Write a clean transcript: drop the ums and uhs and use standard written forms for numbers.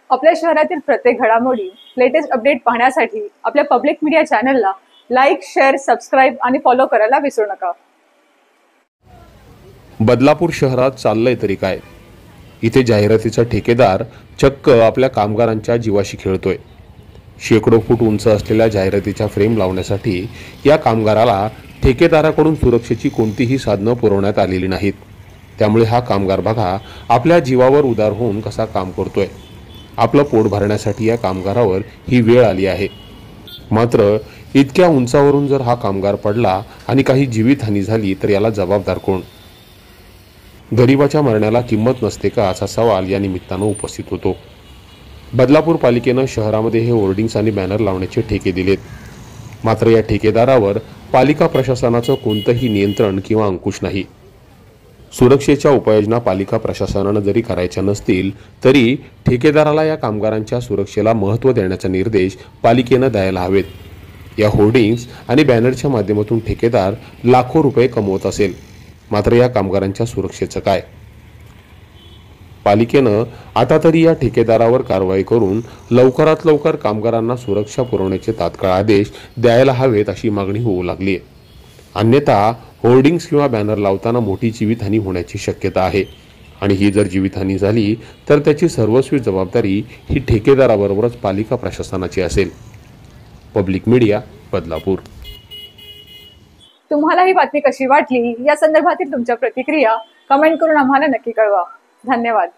आपल्या शहरातील प्रत्येक घडामोडी, लेटेस्ट अपडेट पाहण्यासाठी आपल्या पब्लिक मीडिया चॅनलला लाईक, शेअर, सबस्क्राईब आणि फॉलो करायला विसरू नका। बदलापूर शहरात चाललंय तरी काय? इथे जाहिरातीचा ठेकेदार चक्क आपल्या कामगारांच्या जीवाशी खेळतोय। शेकडो फूट उंच असलेल्या जाहिरातीच्या फ्रेम लावण्यासाठी या कामगाराला ठेकेदाराकडून सुरक्षेची कोणतीही साधनं पुरवण्यात आलेली नाहीत। त्यामुळे हा कामगार बघा आपल्या जीवावर उदार होऊन कसा काम करतोय। आपलं पोट भरण्यासाठी या कामगारावर ही वेळ आली आहे। मात्र इतक्या उंचावरून जर हा कामगार पडला आणि काही जीवितहानी झाली तर याला जबाबदार कोण? गरिबाच्या मरण्याला किंमत नसते का, असा सवाल या निमित्तानं उपस्थित होतो। बदलापूर पालिकेनं शहरामध्ये हे होर्डिंग्स आणि बॅनर लावण्याचे ठेके दिलेत। मात्र या ठेकेदारावर पालिका प्रशासनाचं कोणतंही नियंत्रण किंवा अंकुश नाही। सुरक्षेच्या उपाययोजना पालिका प्रशासनानं जरी करायच्या नसतील तरी ठेकेदाराला या कामगारांच्या सुरक्षेला महत्त्व देण्याचा निर्देश पालिकेनं द्यायला हवेत। या होर्डिंग्स आणि बॅनरच्या माध्यमातून ठेकेदार लाखो रुपये कमवत असेल, मात्र या कामगारांच्या सुरक्षेचं काय? पालिकेनं आता तरी या ठेकेदारावर कारवाई करून लवकरात लवकर कामगारांना सुरक्षा पुरवण्याचे तात्काळ आदेश द्यायला हवेत अशी मागणी होऊ लागली आहे। अन्यथा होर्डिंग्स किंवा बॅनर लावताना मोठी जीवितहानी होण्याची शक्यता आहे आणि ही जर जीवितहानी झाली तर त्याची सर्वस्वी जबाबदारी ही ठेकेदाराबरोबरच पालिका प्रशासनाची असेल। Public media, Badlapur. तुम्हाला ही बातमी कशी वाटली या संदर्भातील तुमच्या प्रतिक्रिया कमेंट करून आम्हाला नक्की कळवा। धन्यवाद।